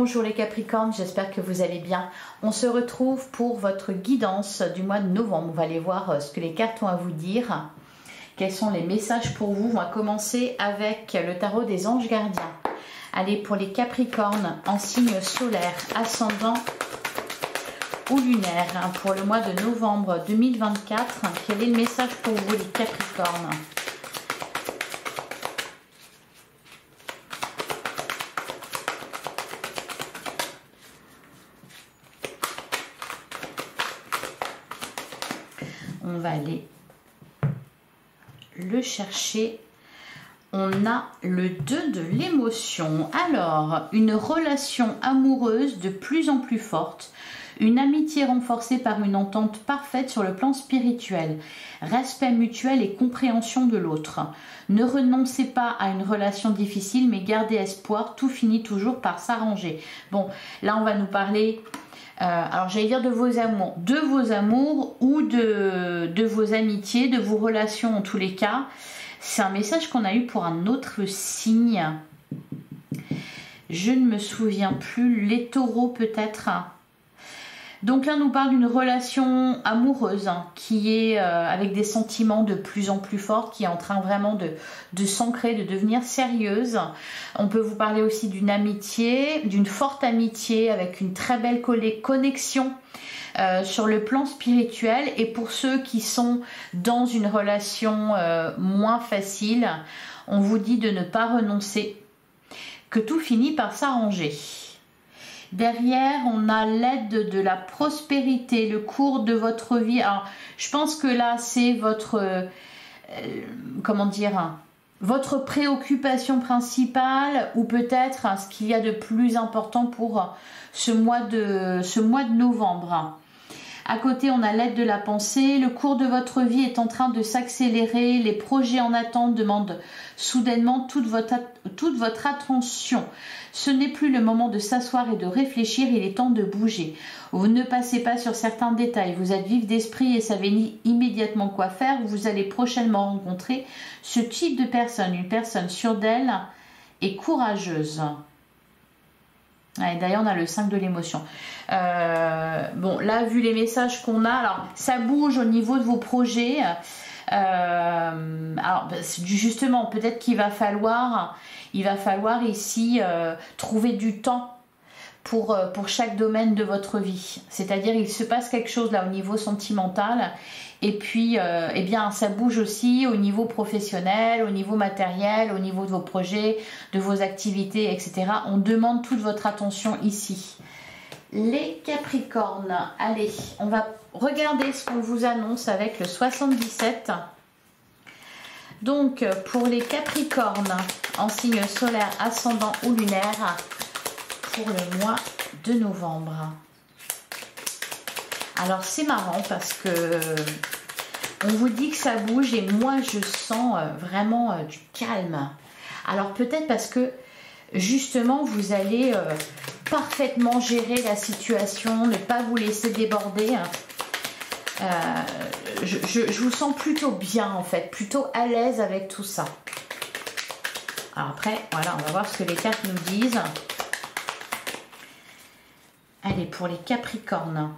Bonjour les Capricornes, j'espère que vous allez bien. On se retrouve pour votre guidance du mois de novembre. On va aller voir ce que les cartes ont à vous dire. Quels sont les messages pour vous? On va commencer avec le tarot des anges gardiens. Allez, pour les Capricornes en signe solaire, ascendant ou lunaire, pour le mois de novembre 2024, quel est le message pour vous les Capricornes? On va aller le chercher. On a le 2 de l'émotion. Alors, une relation amoureuse de plus en plus forte. Une amitié renforcée par une entente parfaite sur le plan spirituel. Respect mutuel et compréhension de l'autre. Ne renoncez pas à une relation difficile, mais gardez espoir. Tout finit toujours par s'arranger. Bon, là, on va nous parler... alors j'allais dire de vos amours ou de vos amitiés, de vos relations en tous les cas. C'est un message qu'on a eu pour un autre signe. Je ne me souviens plus, les taureaux peut-être. Donc là on nous parle d'une relation amoureuse qui est avec des sentiments de plus en plus forts, qui est en train vraiment de s'ancrer, de devenir sérieuse. On peut vous parler aussi d'une amitié, d'une forte amitié avec une très belle connexion sur le plan spirituel. Et pour ceux qui sont dans une relation moins facile, on vous dit de ne pas renoncer, que tout finit par s'arranger. Derrière, on a l'aide de la prospérité, le cours de votre vie. Alors, je pense que là, c'est votre, comment dire, votre préoccupation principale, ou peut-être ce qu'il y a de plus important pour ce mois de novembre. À côté, on a l'aide de la pensée. Le cours de votre vie est en train de s'accélérer. Les projets en attente demandent soudainement toute votre attention. Ce n'est plus le moment de s'asseoir et de réfléchir, il est temps de bouger. Vous ne passez pas sur certains détails. Vous êtes vif d'esprit et savez immédiatement quoi faire. Vous allez prochainement rencontrer ce type de personne, une personne sûre d'elle et courageuse. D'ailleurs, on a le 5 de l'émotion. Bon, là, vu les messages qu'on a, alors ça bouge au niveau de vos projets. Alors, justement, peut-être qu'il va falloir ici trouver du temps pour chaque domaine de votre vie. C'est-à-dire, il se passe quelque chose là au niveau sentimental. Et puis, eh bien, ça bouge aussi au niveau professionnel, au niveau matériel, au niveau de vos projets, de vos activités, etc. On demande toute votre attention ici. Les Capricornes, allez, on va regarder ce qu'on vous annonce avec le 77. Donc, pour les Capricornes, en signe solaire, ascendant ou lunaire, pour le mois de novembre. Alors c'est marrant parce que on vous dit que ça bouge et moi je sens vraiment du calme. Alors peut-être parce que justement vous allez parfaitement gérer la situation, ne pas vous laisser déborder. Je vous sens plutôt bien en fait, plutôt à l'aise avec tout ça. Alors après, voilà, on va voir ce que les cartes nous disent. Allez, pour les Capricornes.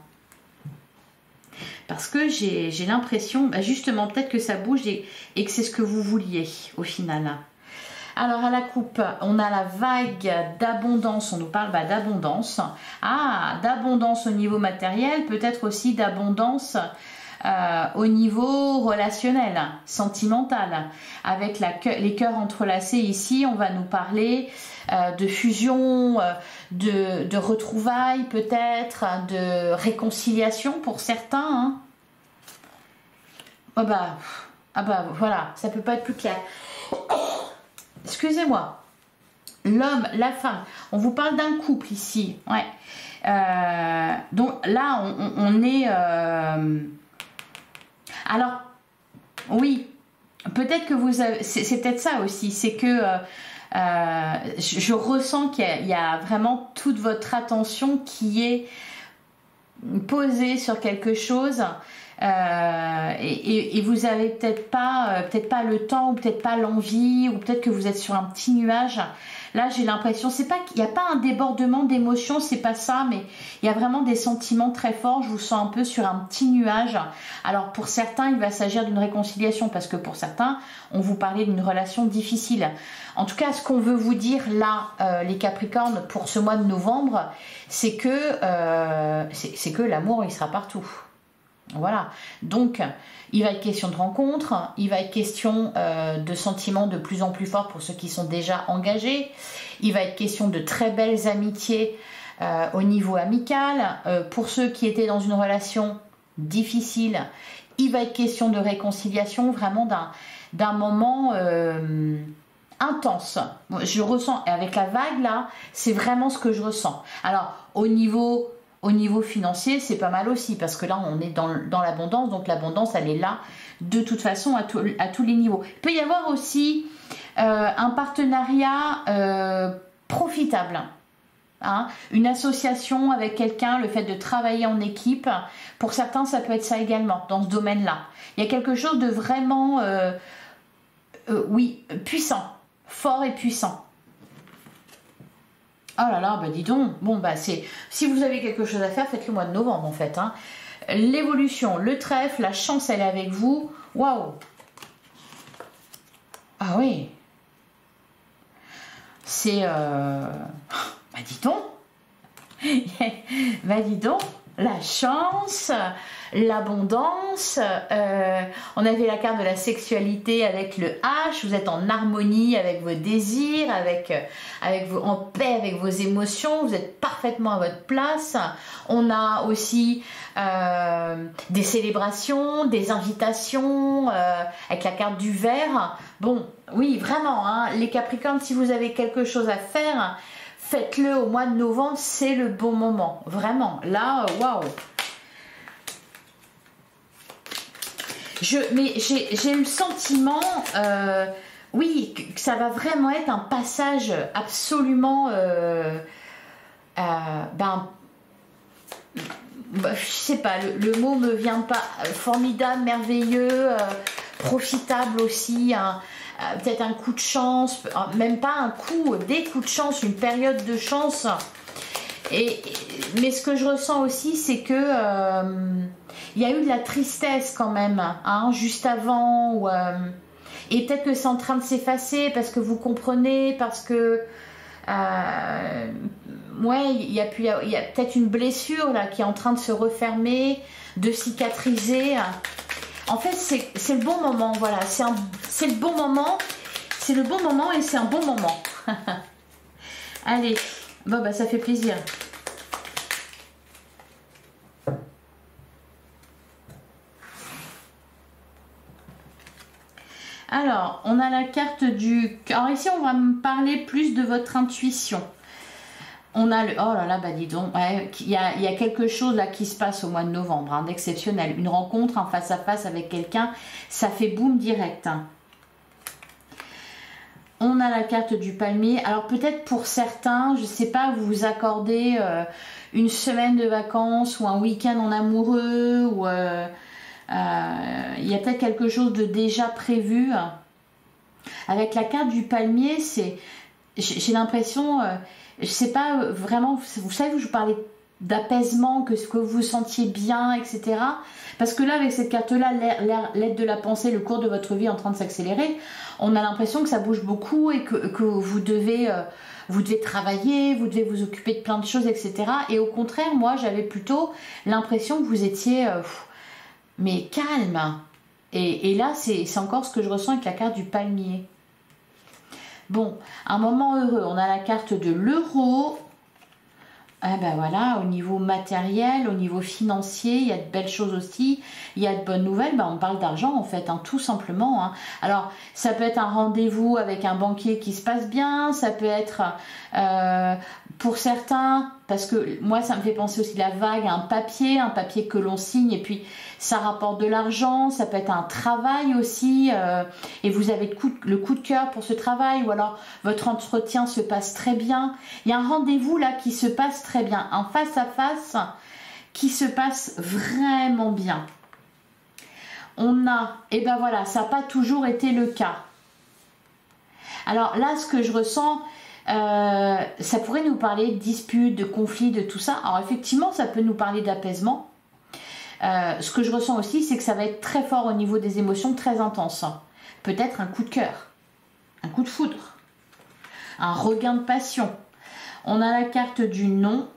Parce que j'ai l'impression, justement, peut-être que ça bouge et que c'est ce que vous vouliez au final. Alors à la coupe, on a la vague d'abondance, on nous parle d'abondance. Ah, d'abondance au niveau matériel, peut-être aussi d'abondance au niveau relationnel, sentimental. Avec les cœurs entrelacés ici, on va nous parler de fusion, de retrouvailles peut-être, de réconciliation pour certains. Hein. Ah bah voilà, ça peut pas être plus clair. Excusez-moi. L'homme, la femme, on vous parle d'un couple ici. Ouais. Donc là, on est... Alors, oui, peut-être que vous avez... C'est peut-être ça aussi, c'est que je ressens qu'il y a vraiment toute votre attention qui est posée sur quelque chose et vous avez peut-être pas le temps, ou peut-être pas l'envie, ou peut-être que vous êtes sur un petit nuage. Là, j'ai l'impression, c'est pas qu'il n'y a pas un débordement d'émotions, c'est pas ça, mais il y a vraiment des sentiments très forts. Je vous sens un peu sur un petit nuage. Alors, pour certains, il va s'agir d'une réconciliation, parce que pour certains, on vous parlait d'une relation difficile. En tout cas, ce qu'on veut vous dire là, les Capricornes, pour ce mois de novembre, c'est que l'amour, il sera partout. Voilà, donc il va être question de rencontres, il va être question de sentiments de plus en plus forts pour ceux qui sont déjà engagés, il va être question de très belles amitiés au niveau amical, pour ceux qui étaient dans une relation difficile, il va être question de réconciliation, vraiment d'un moment intense. Je ressens, et avec la vague là, c'est vraiment ce que je ressens. Alors au niveau financier, c'est pas mal aussi, parce que là, on est dans l'abondance, donc l'abondance, elle est là de toute façon à tous les niveaux. Il peut y avoir aussi un partenariat profitable, hein, une association avec quelqu'un, le fait de travailler en équipe, pour certains, ça peut être ça également, dans ce domaine-là. Il y a quelque chose de vraiment, oui, puissant, fort et puissant. Oh là là, bah dis donc, bon bah si vous avez quelque chose à faire, faites le mois de novembre en fait. Hein. L'évolution, le trèfle, la chance elle est avec vous. Waouh. Ah oui. C'est... Bah dis donc. Bah dis donc, la chance, l'abondance, on avait la carte de la sexualité avec le H, vous êtes en harmonie avec vos désirs, en paix avec vos émotions, vous êtes parfaitement à votre place. On a aussi des célébrations, des invitations avec la carte du verre. Bon, oui, vraiment, hein, les Capricornes, si vous avez quelque chose à faire, faites-le au mois de novembre, c'est le bon moment. Vraiment, là, waouh. Mais j'ai eu le sentiment, oui, que ça va vraiment être un passage absolument, je sais pas, le mot me vient pas, formidable, merveilleux, profitable aussi, peut-être un coup de chance, même pas un coup, des coups de chance, une période de chance. Mais ce que je ressens aussi, c'est que il y a eu de la tristesse quand même, hein, juste avant, et peut-être que c'est en train de s'effacer parce que vous comprenez, parce que ouais, il y a peut-être une blessure là qui est en train de se refermer, de cicatriser. En fait, c'est le bon moment, voilà, c'est le bon moment, c'est le bon moment et c'est un bon moment. Allez, bon bah ça fait plaisir. Alors, on a la carte du... Alors ici, on va me parler plus de votre intuition. On a le... Oh là là, bah dis donc, ouais, il y a quelque chose là qui se passe au mois de novembre, hein, d'exceptionnel. Une rencontre, un face-à-face avec quelqu'un, ça fait boum direct. Hein. On a la carte du palmier. Alors peut-être pour certains, je ne sais pas, vous vous accordez une semaine de vacances ou un week-end en amoureux, ou... il y a peut-être quelque chose de déjà prévu. Avec la carte du palmier, j'ai l'impression, je sais pas vraiment, vous savez où je vous parlais d'apaisement, que ce que vous sentiez bien, etc. Parce que là, avec cette carte-là, l'aide de la pensée, le cours de votre vie est en train de s'accélérer, on a l'impression que ça bouge beaucoup et que vous devez travailler, vous devez vous occuper de plein de choses, etc. Et au contraire, moi, j'avais plutôt l'impression que vous étiez... mais calme. Et là, c'est encore ce que je ressens avec la carte du palmier. Bon, un moment heureux. On a la carte de l'euro. Ah ben voilà, au niveau matériel, au niveau financier, il y a de belles choses aussi. Il y a de bonnes nouvelles. Ben on parle d'argent en fait, hein, tout simplement. Hein. Alors, ça peut être un rendez-vous avec un banquier qui se passe bien. Ça peut être... pour certains, parce que moi ça me fait penser aussi la vague à un papier que l'on signe et puis ça rapporte de l'argent, ça peut être un travail aussi et vous avez le coup de cœur pour ce travail, ou alors votre entretien se passe très bien. Il y a un rendez-vous là qui se passe très bien, un face à face qui se passe vraiment bien. on a, et ben voilà, ça n'a pas toujours été le cas. Alors là, ce que je ressens, ça pourrait nous parler de disputes, de conflits, de tout ça. Alors effectivement, ça peut nous parler d'apaisement. Ce que je ressens aussi, c'est que ça va être très fort au niveau des émotions, très intense. Peut-être un coup de cœur, un coup de foudre, un regain de passion. On a la carte du non.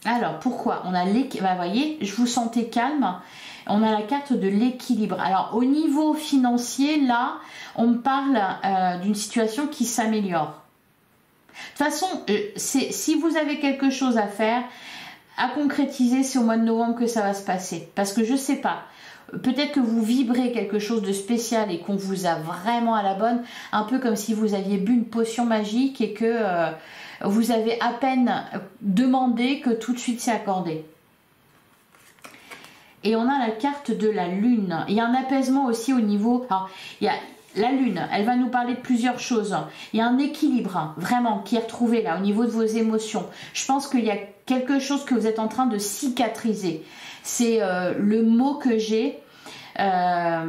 Alors pourquoi? On a l'équilibre. Vous voyez, je vous sentais calme. On a la carte de l'équilibre. Alors au niveau financier, là, on me parle d'une situation qui s'améliore. De toute façon, si vous avez quelque chose à faire, à concrétiser, c'est au mois de novembre que ça va se passer. Parce que je ne sais pas, peut-être que vous vibrez quelque chose de spécial et qu'on vous a vraiment à la bonne, un peu comme si vous aviez bu une potion magique et que vous avez à peine demandé que tout de suite c'est accordé. Et on a la carte de la lune. Il y a un apaisement aussi au niveau... Alors, il y a la lune, elle va nous parler de plusieurs choses. Il y a un équilibre, vraiment, qui est retrouvé là, au niveau de vos émotions. Je pense qu'il y a quelque chose que vous êtes en train de cicatriser. C'est le mot que j'ai. On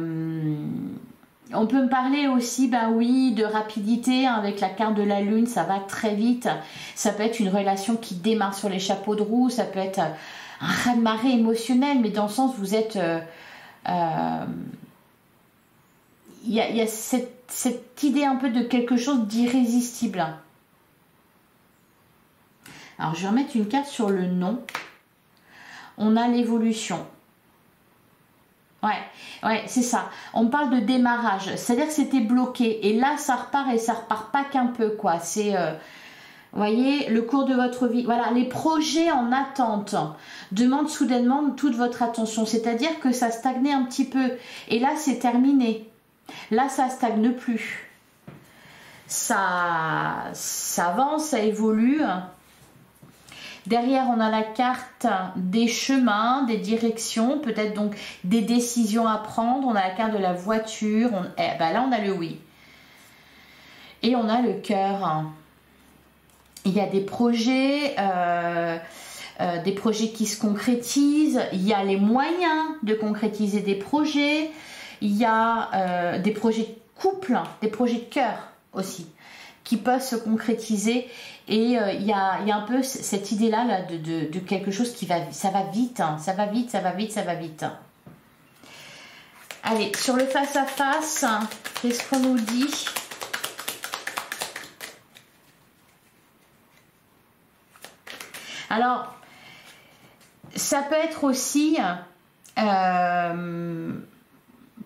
peut me parler aussi, ben oui, de rapidité, hein, avec la carte de la lune, ça va très vite. Ça peut être une relation qui démarre sur les chapeaux de roue, ça peut être un raz-de-marée émotionnel, mais dans le sens, vous êtes... il y a cette idée un peu de quelque chose d'irrésistible. Alors, je vais remettre une carte sur le non. On a l'évolution. Ouais, c'est ça. On parle de démarrage. C'est-à-dire que c'était bloqué. Et là, ça repart et ça repart pas qu'un peu, quoi. C'est... vous voyez, le cours de votre vie. Voilà, les projets en attente demandent soudainement toute votre attention. C'est-à-dire que ça stagnait un petit peu. Et là, c'est terminé. Là, ça stagne plus. Ça avance, ça évolue. Derrière, on a la carte des chemins, des directions, peut-être donc des décisions à prendre. On a la carte de la voiture. Là, on a le oui. Et on a le cœur. Il y a des projets qui se concrétisent. Il y a les moyens de concrétiser des projets. Il y a des projets de couple, des projets de cœur aussi, qui peuvent se concrétiser. Et il y a un peu cette idée-là là, de quelque chose qui va... Ça va vite, hein, ça va vite, ça va vite, ça va vite. Allez, sur le face-à-face, qu'est-ce qu'on nous dit ? Alors, ça peut être aussi...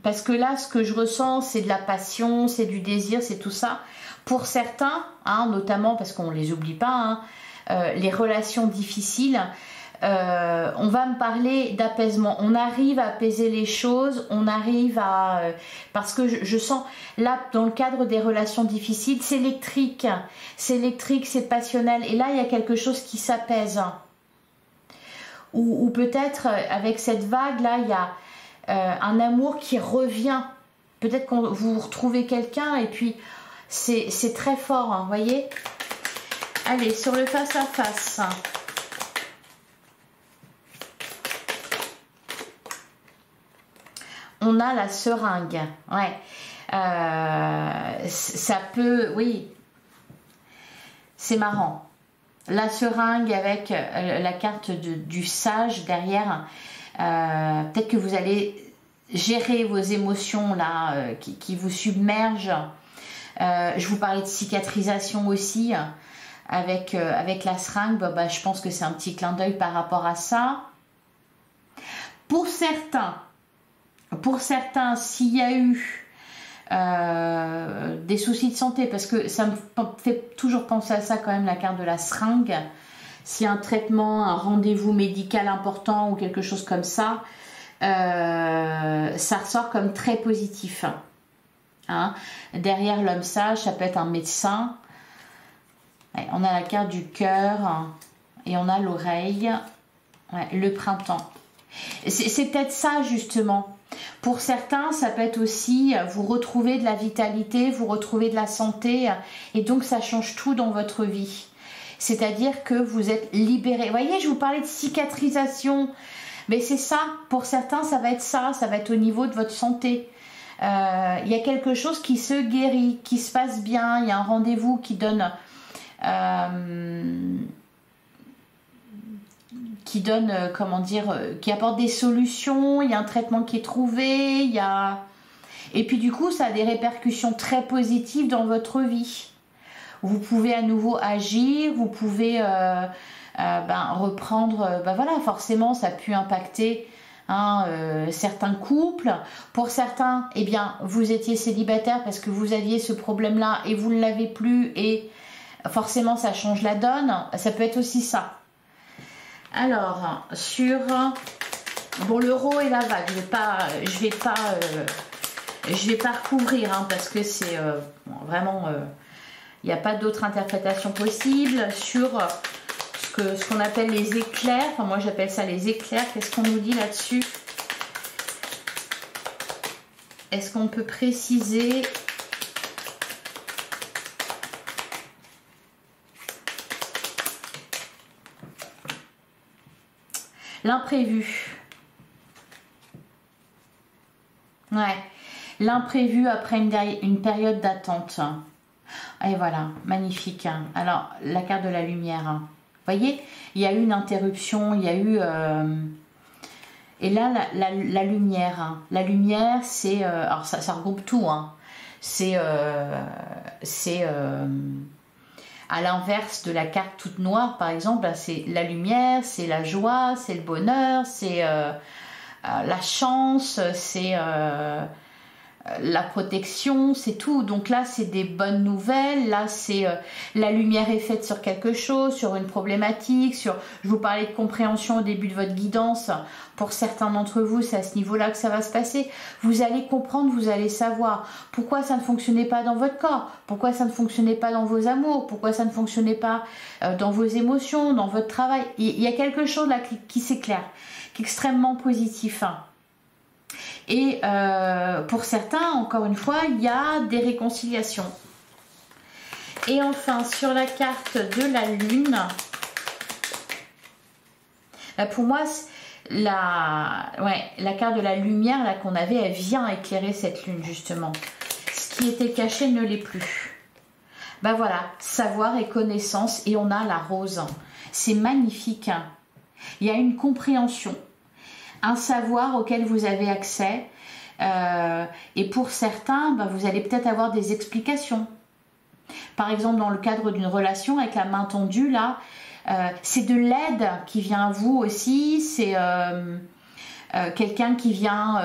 parce que là, ce que je ressens, c'est de la passion, c'est du désir, c'est tout ça. Pour certains, hein, notamment parce qu'on ne les oublie pas, hein, les relations difficiles, on va me parler d'apaisement. On arrive à apaiser les choses, on arrive à... parce que je sens, là, dans le cadre des relations difficiles, c'est électrique, c'est passionnel. Et là, il y a quelque chose qui s'apaise. Ou peut-être, avec cette vague-là, il y a... un amour qui revient. Peut-être que vous retrouvez quelqu'un et puis c'est très fort, hein, vous voyez. Allez, sur le face-à-face. On a la seringue. Ouais. Ça peut... Oui. C'est marrant. La seringue avec la carte du sage derrière... peut-être que vous allez gérer vos émotions là qui vous submergent. Je vous parlais de cicatrisation aussi avec la seringue. Je pense que c'est un petit clin d'œil par rapport à ça. Pour certains, s'il y a eu des soucis de santé, parce que ça me fait toujours penser à ça quand même, la carte de la seringue. S'il y a un traitement, un rendez-vous médical important ou quelque chose comme ça, ça ressort comme très positif. Hein. Derrière l'homme sage, ça peut être un médecin. Ouais, on a la carte du cœur et on a l'oreille. Ouais, le printemps. C'est peut-être ça justement. Pour certains, ça peut être aussi vous retrouver de la vitalité, vous retrouver de la santé. Et donc, ça change tout dans votre vie. C'est-à-dire que vous êtes libéré. Vous voyez, je vous parlais de cicatrisation. Mais c'est ça, pour certains, ça va être ça va être au niveau de votre santé. Il y a quelque chose qui se guérit, qui se passe bien, il y a un rendez-vous qui donne... comment dire, qui apporte des solutions, il y a un traitement qui est trouvé, il y a... Et puis du coup, ça a des répercussions très positives dans votre vie. Vous pouvez à nouveau agir, vous pouvez reprendre, voilà, forcément ça a pu impacter certains couples. Pour certains, eh bien, vous étiez célibataire parce que vous aviez ce problème-là et vous ne l'avez plus et forcément ça change la donne. Ça peut être aussi ça. Alors, sur l'euro et la vague, je vais pas recouvrir parce que c'est vraiment, il n'y a pas d'autre interprétation possible. Sur ce qu'on appelle les éclairs, enfin moi j'appelle ça les éclairs, qu'est-ce qu'on nous dit là-dessus? Est-ce qu'on peut préciser? L'imprévu. Ouais. L'imprévu après une période d'attente. Et voilà, magnifique. Alors, la carte de la lumière. Vous voyez, il y a eu une interruption, il y a eu... Et là, la lumière. La lumière, c'est... alors, ça regroupe tout. C'est... à l'inverse de la carte toute noire, par exemple, c'est la lumière, c'est la joie, c'est le bonheur, c'est la chance, c'est la protection, c'est tout. Donc là, c'est des bonnes nouvelles. Là, c'est la lumière est faite sur quelque chose, sur une problématique, sur... Je vous parlais de compréhension au début de votre guidance. Pour certains d'entre vous, c'est à ce niveau-là que ça va se passer. Vous allez comprendre, vous allez savoir pourquoi ça ne fonctionnait pas dans votre corps, pourquoi ça ne fonctionnait pas dans vos amours, pourquoi ça ne fonctionnait pas dans vos émotions, dans votre travail. Il y a quelque chose là qui s'éclaire, qui est extrêmement positif. Et pour certains, encore une fois, il y a des réconciliations. Et enfin, sur la carte de la lune, là, pour moi, la carte de la lumière là qu'on avait, elle vient éclairer cette lune justement. Ce qui était caché ne l'est plus. Ben voilà, savoir et connaissance, et on a la rose. C'est magnifique. Il y a une compréhension, un savoir auquel vous avez accès, et pour certains, vous allez peut-être avoir des explications. Par exemple, dans le cadre d'une relation avec la main tendue, là, c'est de l'aide qui vient à vous aussi, c'est quelqu'un qui vient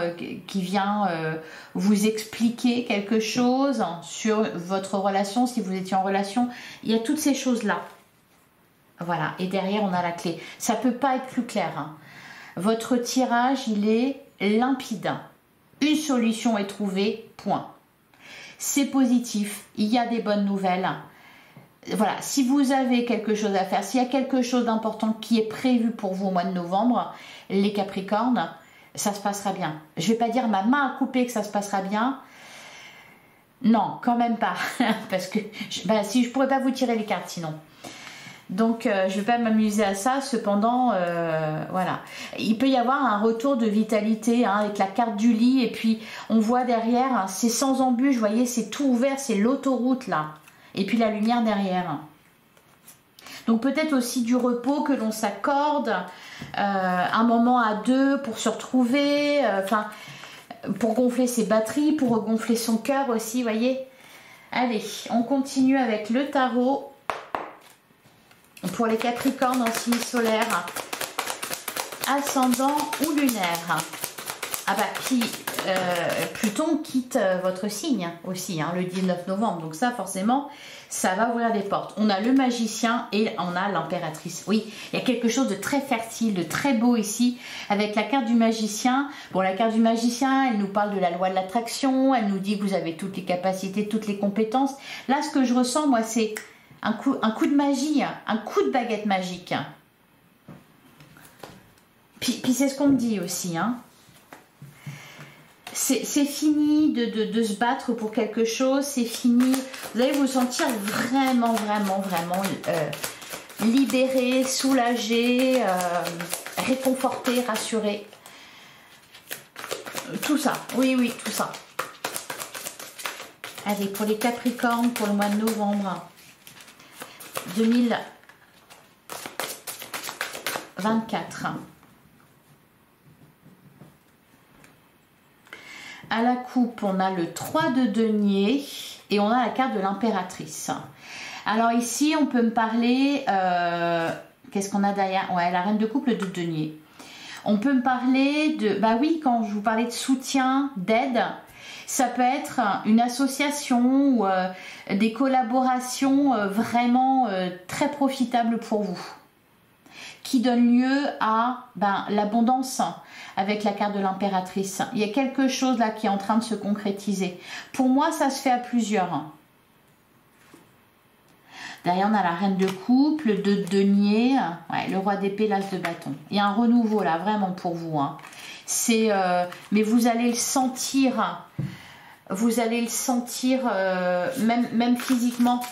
vous expliquer quelque chose sur votre relation, si vous étiez en relation. Il y a toutes ces choses-là. Voilà, et derrière, on a la clé. Ça ne peut pas être plus clair. Votre tirage, il est limpide. Une solution est trouvée, point. C'est positif, il y a des bonnes nouvelles. Voilà, si vous avez quelque chose à faire, s'il y a quelque chose d'important qui est prévu pour vous au mois de novembre, les Capricornes, ça se passera bien. Je ne vais pas dire ma main à couper que ça se passera bien. Non, quand même pas. Parce que si je ne pourrais pas vous tirer les cartes sinon. Donc, je ne vais pas m'amuser à ça. Cependant, voilà. Il peut y avoir un retour de vitalité avec la carte du lit. Et puis, on voit derrière, c'est sans embûche. Vous voyez, c'est tout ouvert. C'est l'autoroute, là. Et puis, la lumière derrière. Donc, peut-être aussi du repos que l'on s'accorde. Un moment à deux pour se retrouver. Pour gonfler ses batteries. Pour regonfler son cœur aussi, vous voyez. Allez, on continue avec le tarot. Pour les Capricornes en signe solaire, ascendant ou lunaire. Ah bah puis Pluton quitte votre signe aussi le 19 novembre. Donc ça forcément, ça va ouvrir des portes. On a le magicien et on a l'impératrice. Oui, il y a quelque chose de très fertile, de très beau ici avec la carte du magicien. Bon, la carte du magicien, elle nous parle de la loi de l'attraction. Elle nous dit que vous avez toutes les capacités, toutes les compétences. Là, ce que je ressens, moi, c'est un coup de magie, un coup de baguette magique. Puis c'est ce qu'on me dit aussi. C'est fini de se battre pour quelque chose. C'est fini. Vous allez vous sentir vraiment libéré, soulagé, réconforté, rassuré. Tout ça, oui, oui, tout ça. Allez, pour les Capricornes, pour le mois de novembre 2024. À la coupe, on a le 3 de denier et on a la carte de l'impératrice. Alors ici, on peut me parler... qu'est-ce qu'on a derrière? Ouais, la reine de coupe, le 2 de denier. On peut me parler de... Bah oui, quand je vous parlais de soutien, d'aide, ça peut être une association ou des collaborations vraiment très profitables pour vous, qui donnent lieu à l'abondance avec la carte de l'impératrice. Il y a quelque chose là qui est en train de se concrétiser. Pour moi, ça se fait à plusieurs. Derrière, on a la reine de coupe, le 2 de denier, ouais, le roi d'épée, l'as de bâton. Il y a un renouveau là, vraiment pour vous. Hein. Mais vous allez le sentir, même physiquement.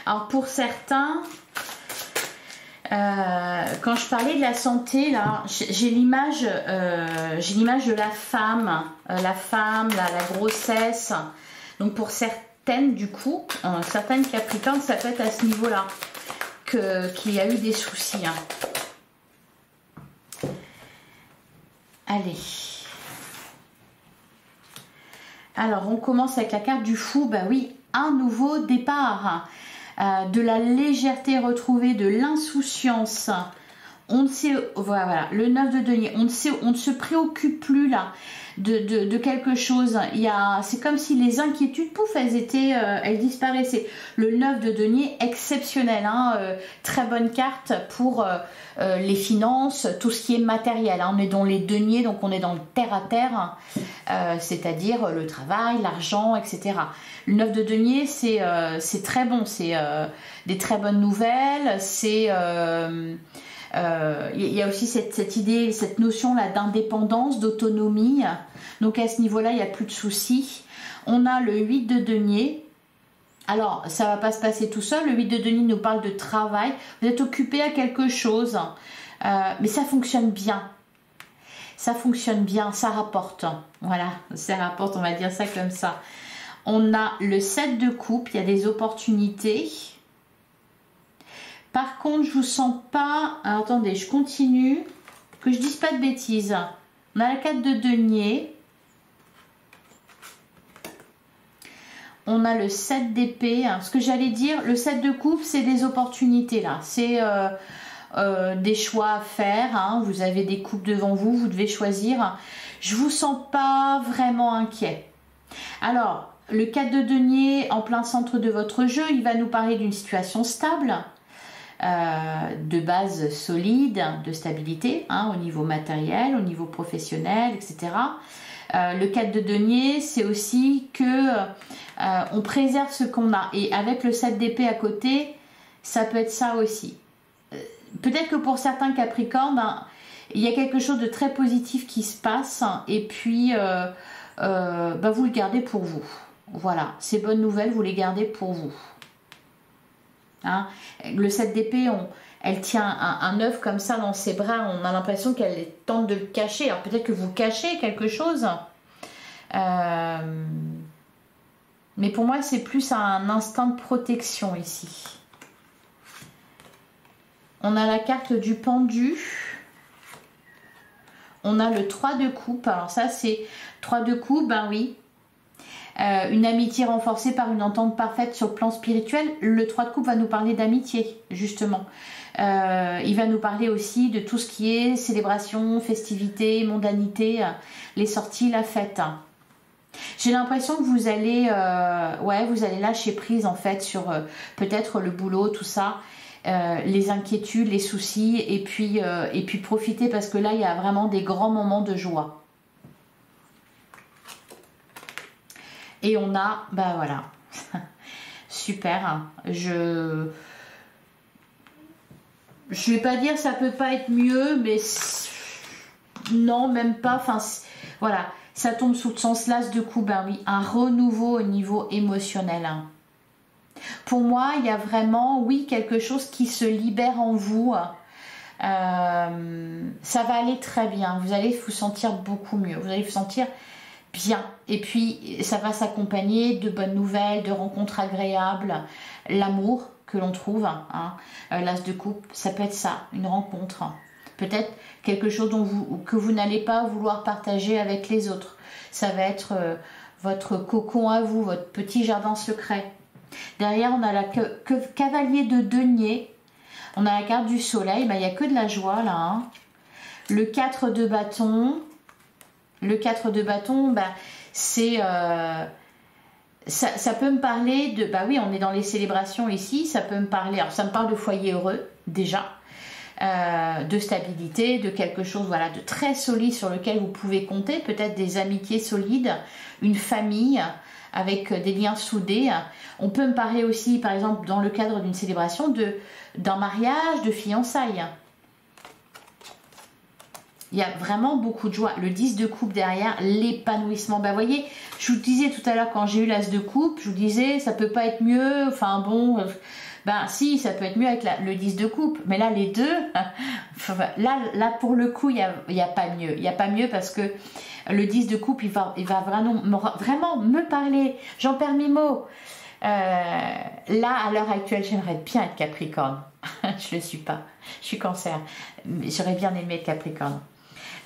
Alors pour certains, quand je parlais de la santé, là, j'ai l'image de la femme, la grossesse. Donc pour certaines, du coup, certaines Capricornes, ça peut être à ce niveau-là qu'il y a eu des soucis. Hein. Allez. Alors on commence avec la carte du fou. Bah oui, un nouveau départ. De la légèreté retrouvée, de l'insouciance. On ne sait, voilà, le 9 de denier, on ne se préoccupe plus là de quelque chose. C'est comme si les inquiétudes, pouf, elles disparaissaient. Le 9 de denier, exceptionnel, hein, très bonne carte pour les finances, tout ce qui est matériel. Hein. On est dans les deniers, donc on est dans le terre à terre, c'est-à-dire le travail, l'argent, etc. Le 9 de denier, c'est très bon, c'est des très bonnes nouvelles, c'est... il y a aussi cette idée, cette notion là d'indépendance, d'autonomie. Donc à ce niveau-là, il n'y a plus de soucis. On a le 8 de denier. Alors, ça ne va pas se passer tout seul. Le 8 de denier nous parle de travail. Vous êtes occupé à quelque chose, mais ça fonctionne bien. Ça fonctionne bien, ça rapporte. Voilà, ça rapporte, on va dire ça comme ça. On a le 7 de coupe, il y a des opportunités. Par contre, je vous sens pas... Alors, attendez, je continue. Que je dise pas de bêtises. On a la 4 de denier. On a le 7 d'épée. Ce que j'allais dire, le 7 de coupe, c'est des opportunités là. C'est des choix à faire. Hein. Vous avez des coupes devant vous, vous devez choisir. Je vous sens pas vraiment inquiet. Alors, le 4 de denier en plein centre de votre jeu, il va nous parler d'une situation stable. De base solide, de stabilité, hein, au niveau matériel, au niveau professionnel, etc. Le 4 de denier, c'est aussi que on préserve ce qu'on a. Et avec le 7 d'épée à côté, ça peut être ça aussi. Peut-être que pour certains Capricornes, il y a quelque chose de très positif qui se passe et puis vous le gardez pour vous. Voilà, ces bonnes nouvelles, vous les gardez pour vous. Hein. Le 7 d'épée, elle tient un œuf comme ça dans ses bras, on a l'impression qu'elle tente de le cacher. Alors peut-être que vous cachez quelque chose, mais pour moi c'est plus un instinct de protection ici. On a la carte du pendu, on a le 3 de coupe. Alors ça c'est 3 de coupe, ben oui. Une amitié renforcée par une entente parfaite sur le plan spirituel. Le 3 de coupe va nous parler d'amitié, justement. Il va nous parler aussi de tout ce qui est célébration, festivité, mondanité, les sorties, la fête. J'ai l'impression que vous allez lâcher prise en fait sur peut-être le boulot, tout ça, les inquiétudes, les soucis, et puis profiter parce que là, il y a vraiment des grands moments de joie. Et on a, bah voilà, super, je vais pas dire ça peut pas être mieux, mais non, même pas. Enfin, voilà, ça tombe sous le sens l'as de coupe. Ben oui, un renouveau au niveau émotionnel. Hein. Pour moi, il y a vraiment, oui, quelque chose qui se libère en vous. Ça va aller très bien. Vous allez vous sentir beaucoup mieux. Vous allez vous sentir bien. Et puis, ça va s'accompagner de bonnes nouvelles, de rencontres agréables, l'amour que l'on trouve. Hein. L'as de coupe, ça peut être ça, une rencontre. Peut-être quelque chose que vous n'allez pas vouloir partager avec les autres. Ça va être votre cocon à vous, votre petit jardin secret. Derrière, on a la cavalier de denier. On a la carte du soleil. Ben, il n'y a que de la joie là. Hein. Le 4 de bâton. Le 4 de bâton, ben, c'est... ça peut me parler de... Bah oui, on est dans les célébrations ici. Ça peut me parler... Alors, ça me parle de foyer heureux, déjà. De stabilité, de quelque chose voilà, de très solide sur lequel vous pouvez compter. Peut-être des amitiés solides, une famille avec des liens soudés. On peut me parler aussi, par exemple, dans le cadre d'une célébration, d'un mariage, de fiançailles. Il y a vraiment beaucoup de joie. Le 10 de coupe derrière, l'épanouissement. Ben, vous voyez, je vous disais tout à l'heure quand j'ai eu l'as de coupe, je vous disais, ça peut pas être mieux. Enfin bon, ben si, ça peut être mieux avec le 10 de coupe. Mais là, les deux, là pour le coup, il y a pas mieux. Il n'y a pas mieux parce que le 10 de coupe, il va vraiment me parler. J'en perds mes mots. Là, à l'heure actuelle, j'aimerais bien être Capricorne. Je ne le suis pas. Je suis Cancer. J'aurais bien aimé être Capricorne.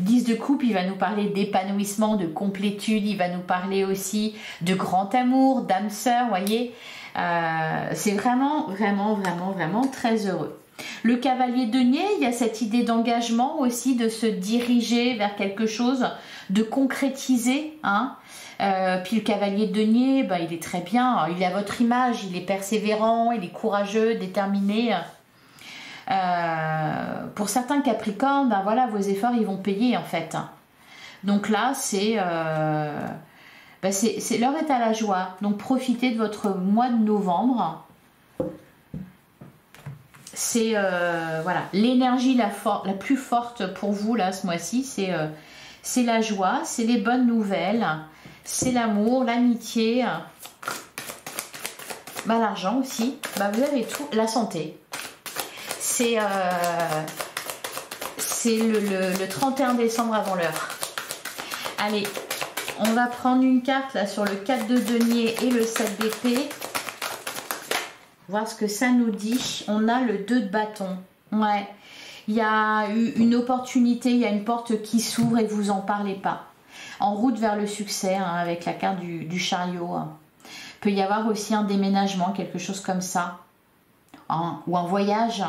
10 de coupe, il va nous parler d'épanouissement, de complétude. Il va nous parler aussi de grand amour, d'âme sœur, vous voyez. C'est vraiment, vraiment, vraiment, vraiment très heureux. Le cavalier denier, il y a cette idée d'engagement aussi, de se diriger vers quelque chose, de concrétiser. Hein. Puis le cavalier denier, bah, il est très bien, il est à votre image, il est persévérant, il est courageux, déterminé. Pour certains Capricornes, ben voilà, vos efforts ils vont payer en fait. Donc là, c'est l'heure est à la joie. Donc profitez de votre mois de novembre. C'est voilà, l'énergie la plus forte pour vous là ce mois-ci, c'est la joie, c'est les bonnes nouvelles, c'est l'amour, l'amitié, ben, l'argent aussi. Ben, vous avez tout, la santé. C'est le 31 décembre avant l'heure. Allez, on va prendre une carte là sur le 4 de denier et le 7 d'épée. Voir ce que ça nous dit. On a le 2 de bâton. Ouais. Il y a eu une opportunité, il y a une porte qui s'ouvre et vous en parlez pas. En route vers le succès, hein, avec la carte du chariot. Hein. Peut y avoir aussi un déménagement, quelque chose comme ça. Ou un voyage.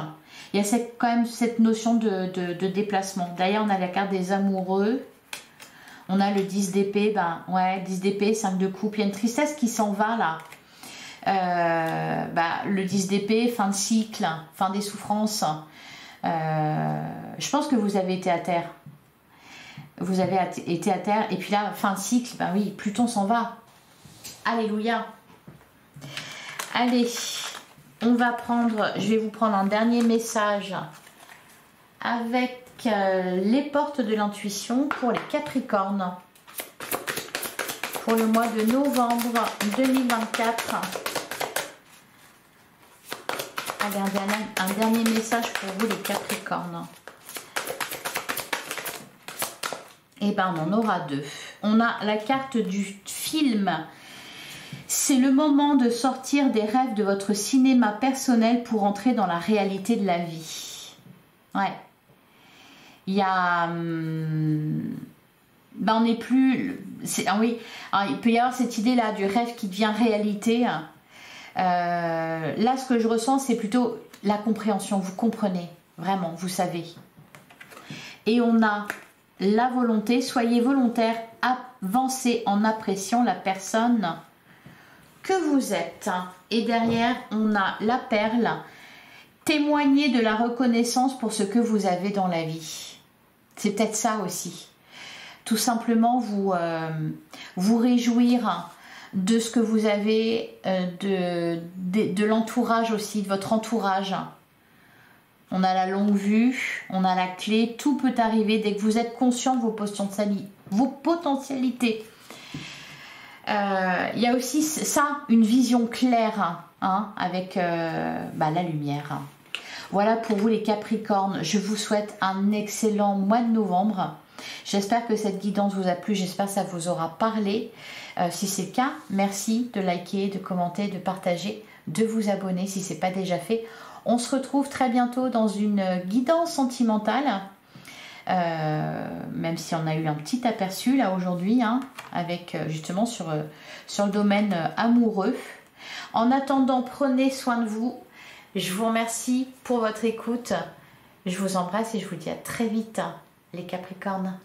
Il y a quand même cette notion de déplacement. D'ailleurs, on a la carte des amoureux. On a le 10 d'épée. Ben, ouais, 10 d'épée, 5 de coupe. Il y a une tristesse qui s'en va là. Le 10 d'épée, fin de cycle, fin des souffrances. Je pense que vous avez été à terre. Vous avez été à terre. Et puis là, fin de cycle, ben oui, Pluton s'en va. Alléluia. Allez. On va prendre, je vais vous prendre un dernier message avec les portes de l'intuition pour les Capricornes. Pour le mois de novembre 2024. Allez, un dernier message pour vous les Capricornes. Et ben on en aura deux. On a la carte du film. C'est le moment de sortir des rêves de votre cinéma personnel pour entrer dans la réalité de la vie. Ouais. Il y a... on n'est plus... oui. Alors, il peut y avoir cette idée-là du rêve qui devient réalité. Là, ce que je ressens, c'est plutôt la compréhension. Vous comprenez. Vraiment, vous savez. Et on a la volonté. Soyez volontaire. Avancez en appréciant la personne que vous êtes. Et derrière, on a la perle. Témoignez de la reconnaissance pour ce que vous avez dans la vie. C'est peut-être ça aussi. Tout simplement vous réjouir de ce que vous avez, de l'entourage aussi, de votre entourage. On a la longue vue, on a la clé, tout peut arriver dès que vous êtes conscient de vos potentialités. Il y a aussi ça, une vision claire hein, avec la lumière. Voilà pour vous les Capricornes, je vous souhaite un excellent mois de novembre. J'espère que cette guidance vous a plu, j'espère que ça vous aura parlé. Si c'est le cas, merci de liker, de commenter, de partager, de vous abonner si ce n'est pas déjà fait. On se retrouve très bientôt dans une guidance sentimentale, même si on a eu un petit aperçu là aujourd'hui, hein, avec justement sur le domaine amoureux. En attendant, prenez soin de vous. Je vous remercie pour votre écoute. Je vous embrasse et je vous dis à très vite, les Capricornes.